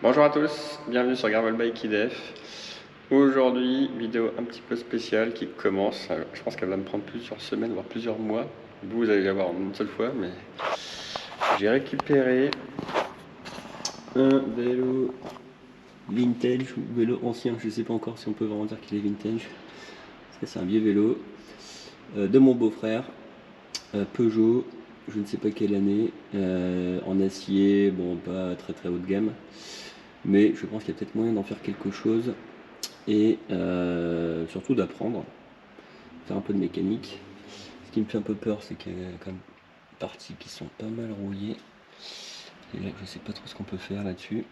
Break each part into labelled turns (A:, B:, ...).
A: Bonjour à tous, bienvenue sur Gravel Bike IDF. Aujourd'hui, vidéo un petit peu spéciale qui commence. Je pense qu'elle va me prendre plusieurs semaines, voire plusieurs mois. Vous allez la voir en une seule fois, mais j'ai récupéré un vélo vintage ou vélo ancien. Je sais pas encore si on peut vraiment dire qu'il est vintage. C'est un vieux vélo de mon beau-frère, Peugeot, je ne sais pas quelle année, en acier, bon pas très très haut de gamme. Mais je pense qu'il y a peut-être moyen d'en faire quelque chose et surtout d'apprendre, faire un peu de mécanique. Ce qui me fait un peu peur, c'est qu'il y a quand même des parties qui sont pas mal rouillées. Et là, je sais pas trop ce qu'on peut faire là-dessus.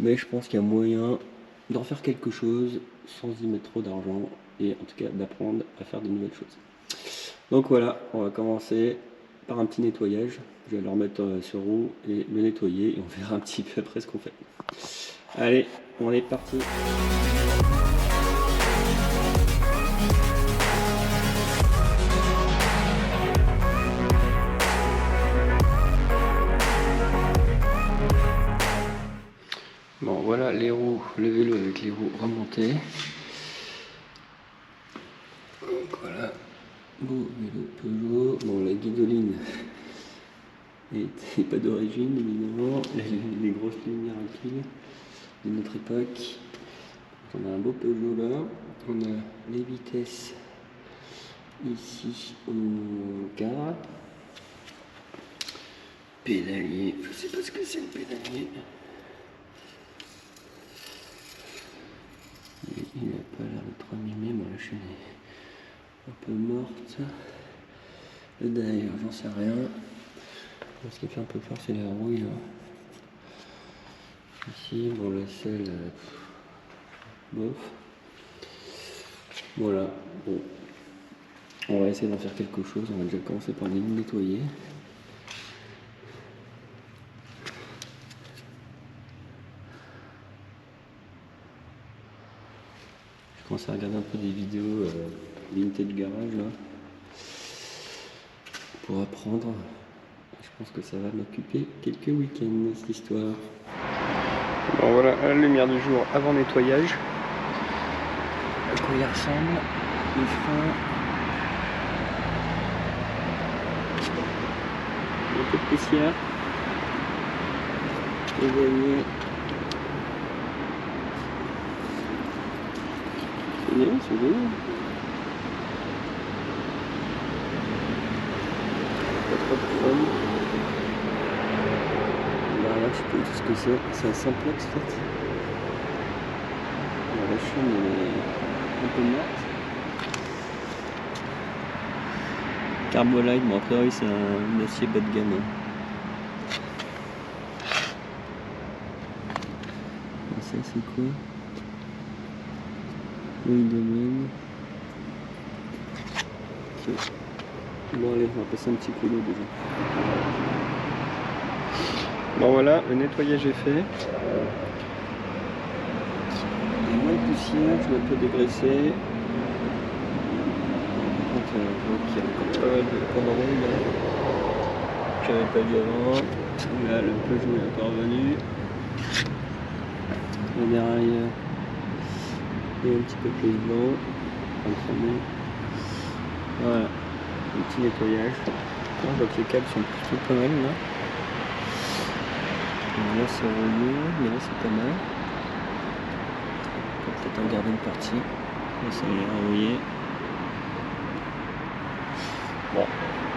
A: Mais je pense qu'il y a moyen d'en faire quelque chose sans y mettre trop d'argent et en tout cas d'apprendre à faire de nouvelles choses. Donc voilà, on va commencer par un petit nettoyage. Je vais le remettre sur roue et le nettoyer et on verra un petit peu après ce qu'on fait. Allez, on est parti. Bon voilà les roues, le vélo avec les roues remontées. Donc voilà, beau vélo Peugeot. Bon la guidoline n'est pas d'origine évidemment, les grosses lumières à piles de notre époque. On a un beau Peugeot là, on a les vitesses ici au cadre. Pédalier, je sais pas ce que c'est le pédalier. Il n'a pas l'air de trop mimé, bon la chaîne est un peu morte. Le derrière, j'en sais rien. Ce qui fait un peu peur, c'est la rouille là. Ici, bon la selle, bof. Voilà, bon. On va essayer d'en faire quelque chose, on va déjà commencer par les nettoyer. Je commence à regarder un peu des vidéos vintage garage là, pour apprendre. Je pense que ça va m'occuper quelques week-ends cette histoire. Bon voilà la lumière du jour avant nettoyage. À quoi il ressemble, les freins. Un peu de poussière. Les alliés. C'est bien, c'est bien. Pas trop de chrome. Derrière, je sais pas tout ce que c'est. C'est un simplex en fait. Alors, la chaîne est un peu morte. Carbolite, bon a priori c'est un acier bas de gamme. Et ça c'est quoi? Oui, domaine. Bon allez, on va passer un petit coup d'eau déjà. Bon voilà, le nettoyage est fait. Il y a moins de poussière, je vais un peu dégraisser. Je vois qu'il y a encore pas mal de conneries là. J'avais pas vu avant. Là le Peugeot est encore revenu. Le derrière est un petit peu plus blanc. Voilà, un petit nettoyage. Je vois que les câbles sont plutôt pas mal là. Là c'est rouillé, mais là c'est pas mal. On peut peut-être en garder une partie. Là ça a l'air rouillé. Bon,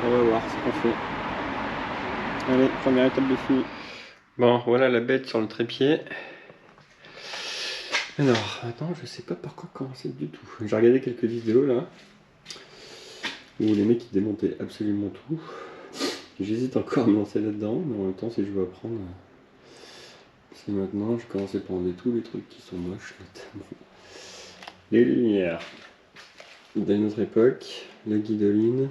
A: on va voir ce qu'on fait. Allez, première étape de fini. Bon, voilà la bête sur le trépied. Alors, attends, je sais pas par quoi commencer du tout. J'ai regardé quelques vidéos là, où les mecs ils démontaient absolument tout. J'hésite encore à me lancer là-dedans, mais en même temps, si je veux apprendre, c'est maintenant. Je commençais par enlever tous les trucs qui sont moches, notamment les lumières d'une autre époque, la guidoline.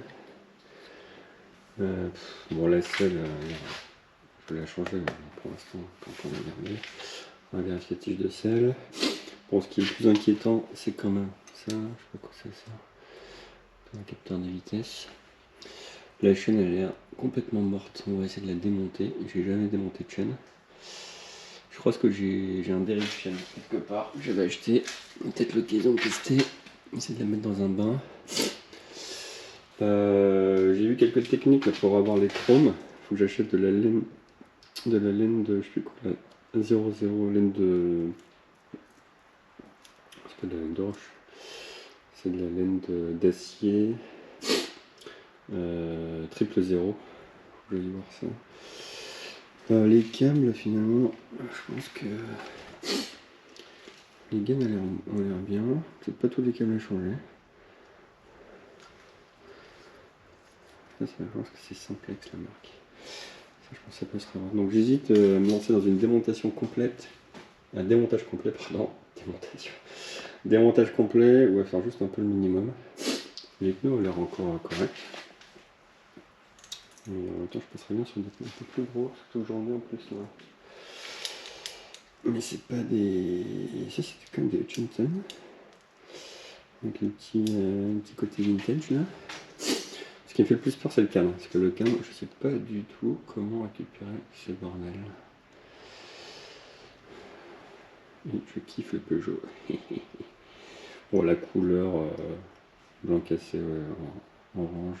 A: Bon, la selle, je peux la changer, mais pour l'instant, on va garder. On va vérifier la tige de selle. Bon, ce qui est le plus inquiétant, c'est quand même ça. Je sais pas quoi c'est ça. Un capteur de vitesse. La chaîne, elle a l'air complètement morte. On va essayer de la démonter. J'ai jamais démonté de chaîne. Je crois que j'ai un dérive chaîne quelque part. Je vais acheter, peut-être l'occasion de tester, essayer de la mettre dans un bain. J'ai vu quelques techniques là, pour avoir les chromes. Il faut que j'achète de la laine de, je sais plus quoi, la 00, laine de... C'est pas de la laine de roche, c'est de la laine d'acier, triple zéro. Je vais voir ça. Les câbles, finalement, je pense que les gaines ont l'air bien. Peut-être pas tous les câbles à changer. Ça, je pense que c'est Simplex la marque. Ça, je pense que ça peut se revoir. Donc j'hésite à me lancer dans une démontation complète. Un démontage complet, pardon. Démontage complet ou à faire juste un peu le minimum. Les pneus ont l'air encore corrects. Mais en même temps, je passerais bien sur des pneus un peu plus gros, surtout aujourd'hui en plus là. Mais c'est pas des. Ça, c'est quand même des Hutchinson. Avec le petit côté vintage là. Ce qui me fait le plus peur, c'est le cadre. Parce que le cadre, je sais pas du tout comment récupérer ce bordel. Et je kiffe le Peugeot. Bon, la couleur blanc cassé, ouais, orange.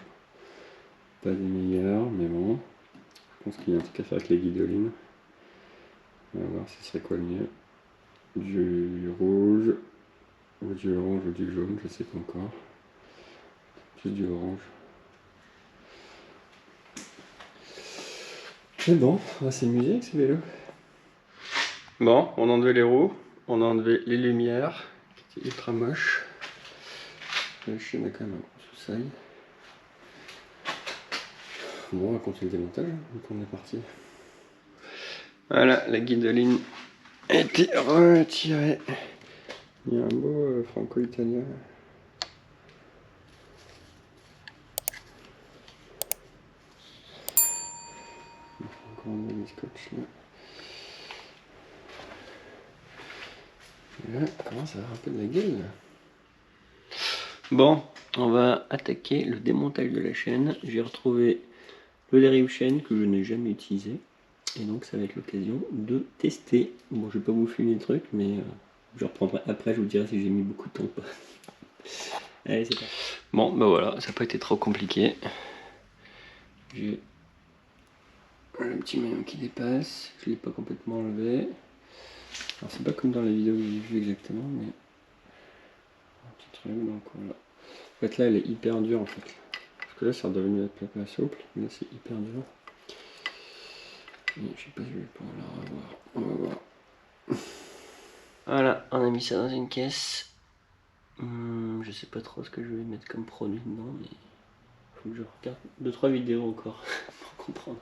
A: Pas des meilleurs, mais bon. Je pense qu'il y a un truc à faire avec les guidolines. On va voir si ce serait quoi le mieux. Du rouge, ou du orange, ou du jaune, je sais pas encore. Plus du orange. Mais bon, on va s'amuser avec ce vélo. Bon, on a enlevé les roues, on a enlevé les lumières, qui étaient ultra moches. La chaîne a quand même un gros soussail. Bon, on va continuer le démontage, donc on est parti. Voilà, la guidoline a été retirée. Il y a un beau franco-italien. Encore un bon scotch là. Et là, on commence à avoir un peu de la gueule. Bon, on va attaquer le démontage de la chaîne. J'ai retrouvé le dérive chaîne que je n'ai jamais utilisé. Et donc ça va être l'occasion de tester. Bon, je vais pas vous filmer le truc, mais je reprendrai après, je vous dirai si j'ai mis beaucoup de temps ou pas. Allez, c'est parti. Bon, bah voilà, ça n'a pas été trop compliqué. J'ai le petit maillon qui dépasse, je ne l'ai pas complètement enlevé. Alors c'est pas comme dans la vidéo que j'ai vu exactement, mais un petit truc, donc voilà. En fait là elle est hyper dure en fait. Parce que là ça est redevenu un peu souple, mais là c'est hyper dur. Et je sais pas si je vais pouvoir la revoir. On va voir. Voilà, on a mis ça dans une caisse. Je sais pas trop ce que je vais mettre comme produit dedans, mais faut que je regarde 2-3 vidéos encore pour comprendre.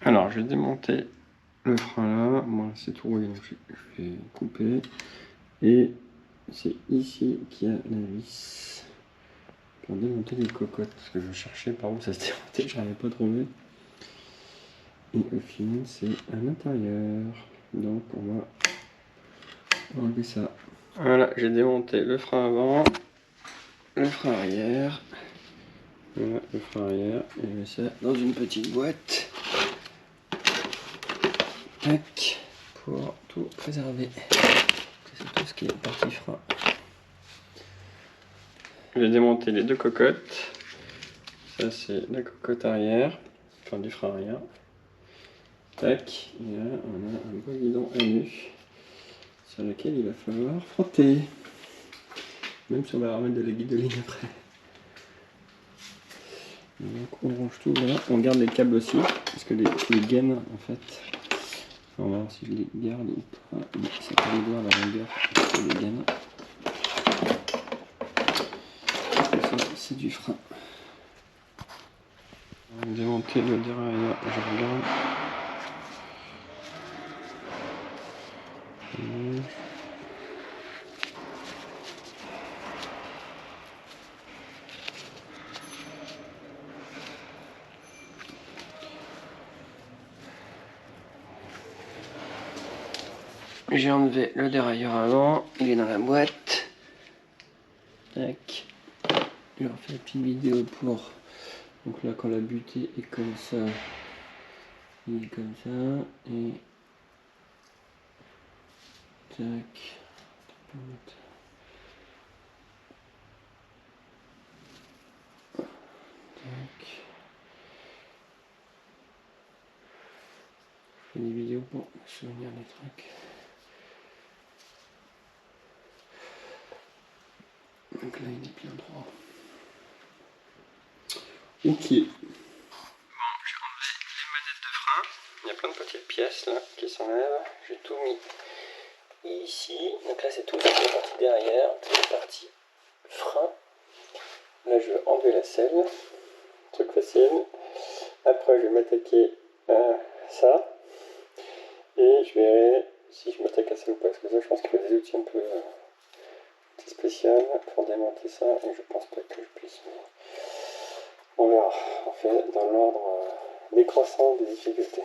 A: Alors je vais démonter le frein là. Bon, c'est tout rouillé, donc je vais couper. Et c'est ici qu'il y a la vis pour démonter les cocottes. Parce que je cherchais par où ça se démontait, je n'arrivais pas à trouver. Et au final, c'est à l'intérieur. Donc on va enlever ça. Voilà, j'ai démonté le frein avant, le frein arrière. Voilà, le frein arrière. Et je mets ça dans une petite boîte. Tac, pour tout préserver. C'est tout ce qui est partie frein. J'ai démonté les deux cocottes. Ça c'est la cocotte arrière, enfin du frein arrière. Tac, et là on a un beau guidon à nu sur lequel il va falloir frotter. Même si on va remettre de la guidoline après. Donc on range tout là, on garde les câbles aussi, parce que les gaines en fait, on va voir si je les garde ou pas, mais ça peut les voir la longueur des gaines. Ça c'est du frein. On va démonter le derrière, je regarde. J'ai enlevé le dérailleur avant, il est dans la boîte. Tac. Je vais refaire une petite vidéo pour. Donc là, quand la butée est comme ça, il est comme ça. Et Tac. Tac. Je fais des vidéos pour me souvenir des trucs. Donc là il est bien droit. Ok. Il y a plein de petites pièces là qui s'enlèvent. J'ai tout mis ici. Donc là c'est tout la partie derrière, toute la partie frein. Là je vais enlever la selle. Truc facile. Après je vais m'attaquer à ça. Et je verrai si je m'attaque à ça ou pas. Parce que ça je pense qu'il faut des outils un peu spéciaux pour démonter ça. Et je pense pas que je puisse. Mais on verra. On fait dans l'ordre décroissant des difficultés.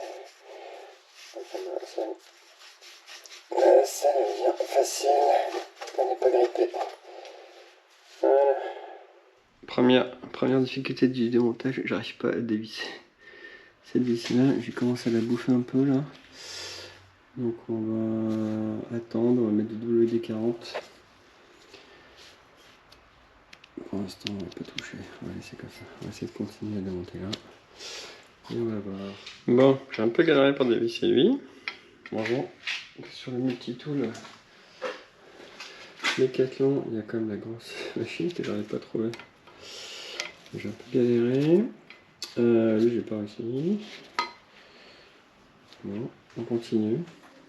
A: Ça devient facile, on n'est pas grippé. Voilà. Première difficulté du démontage, j'arrive pas à dévisser. Cette vis là, j'ai commencé à la bouffer un peu là. Donc on va attendre, on va mettre du WD-40. Pour l'instant on va pas toucher, on va laisser comme ça. On va essayer de continuer à démonter là. Et on va voir. Bon, j'ai un peu galéré pour dévisser lui. Bonjour. Sur le multitool Decathlon, il y a quand même la grosse machine que j'arrive pas à trouver. J'ai un peu galéré. Lui, j'ai pas réussi. Bon, on continue.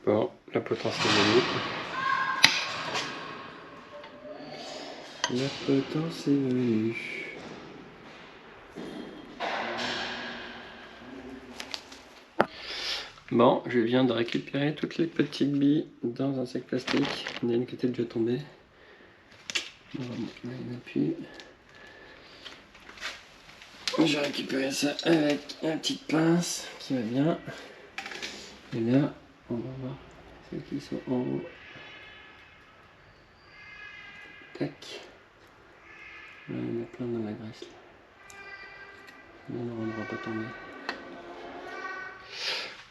A: Bon, la potence est venue. La potence est venue. Bon, je viens de récupérer toutes les petites billes dans un sac plastique. Il y en a une qui était déjà tombée. Bon, là, il n'y en a plus. J'ai récupéré ça avec une petite pince qui va bien. Et là, on va voir celles qui sont en haut. Tac. Là, il y en a plein dans la graisse. Là, on ne va pas tomber.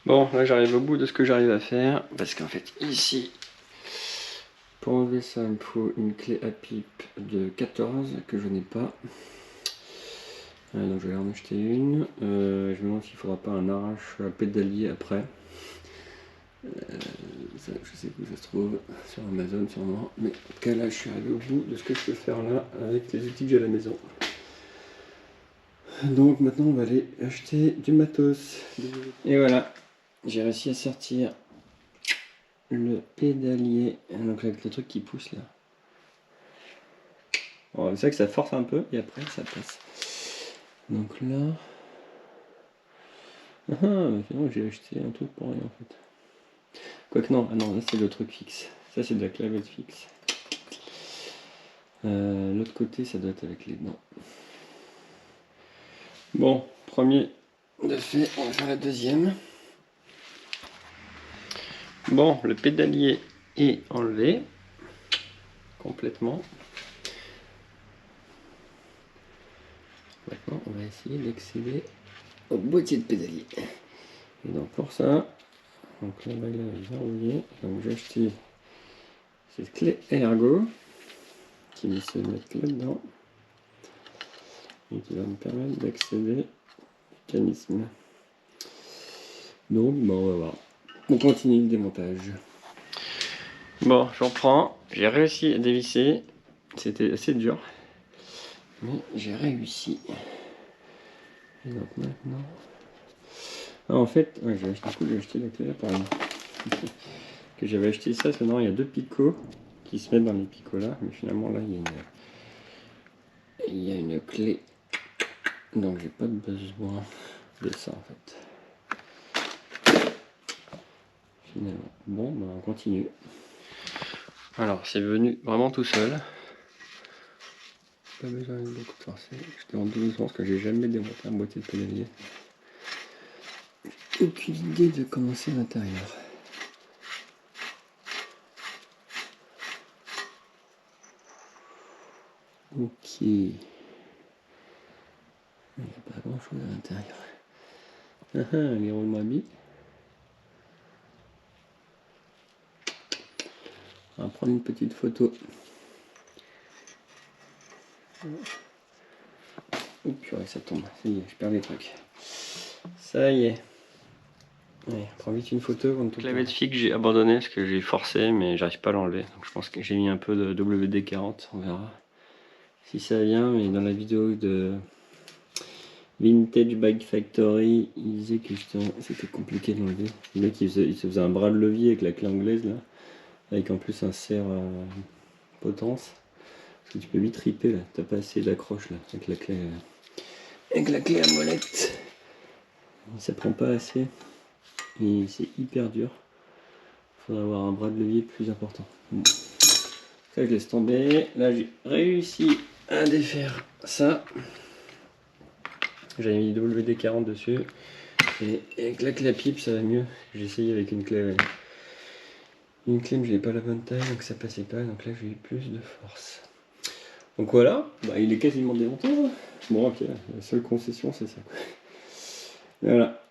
A: Bon, là j'arrive au bout de ce que j'arrive à faire. Parce qu'en fait, ici, pour enlever ça, il me faut une clé à pipe de 14 que je n'ai pas. Donc je vais en acheter une. Je me demande s'il ne faudra pas un arrache pédalier après. Ça, je sais où ça se trouve, sur Amazon sûrement. Mais en tout cas là je suis arrivé au bout de ce que je peux faire là avec les outils que j'ai à la maison. Donc maintenant on va aller acheter du matos. Et voilà, j'ai réussi à sortir le pédalier. Donc avec le truc qui pousse là. Bon, c'est vrai que ça force un peu et après ça passe. Donc là... Ah, finalement j'ai acheté un truc pour rien en fait. Quoique non, ah non, là c'est le truc fixe. Ça c'est de la clavette fixe. L'autre côté ça doit être avec les dents. Bon, premier de fait, on va faire la deuxième. Bon, le pédalier est enlevé complètement. Maintenant, on va essayer d'accéder au boîtier de pédalier. Et donc pour ça, donc là, il est verrouillé. Donc j'ai acheté cette clé ergo qui va se mettre là-dedans et qui va me permettre d'accéder au mécanisme. Donc, bon, on va voir. On continue le démontage. Bon, j'en prends. J'ai réussi à dévisser. C'était assez dur. Mais j'ai réussi. Et donc maintenant... Ah, en fait, ouais, j'ai acheté la clé là par exemple. Que j'avais acheté ça, sinon il y a deux picots qui se mettent dans les picots là. Mais finalement là, il y a une clé. Donc j'ai pas besoin de ça en fait. Finalement. Bon, bah on continue. Alors c'est venu vraiment tout seul. Pas besoin de beaucoup de forcer. J'étais en doucement parce que j'ai jamais démonté un boîtier de pédalier. Aucune idée de comment c'est à l'intérieur. Ok. Il n'y a pas grand chose à l'intérieur. Ah ah, les roulements à billes. On va prendre une petite photo. Oh purée, ça tombe. Ça y est, je perds les trucs. Ça y est. Allez, on prend vite une photo. Clavet de fixe que j'ai abandonné parce que j'ai forcé, mais j'arrive pas à l'enlever. Donc je pense que j'ai mis un peu de WD-40. On verra si ça vient. Mais dans la vidéo de Vintage Bike Factory, il disait que c'était compliqué de l'enlever. Le mec il se faisait un bras de levier avec la clé anglaise là, avec en plus un serre potence. Parce que tu peux vite riper là, t'as pas assez d'accroche là avec la clé à molette. Ça prend pas assez et c'est hyper dur. Il faudrait avoir un bras de levier plus important. Bon. Ça je laisse tomber. Là j'ai réussi à défaire ça. J'avais mis WD-40 dessus. Et avec la clé à pipe ça va mieux. J'ai essayé avec une clé. Une clé mais je n'avais pas la bonne taille donc ça passait pas. Donc là j'ai eu plus de force. Donc voilà, bah, il est quasiment démonté. Hein. Bon ok, la seule concession c'est ça. Voilà.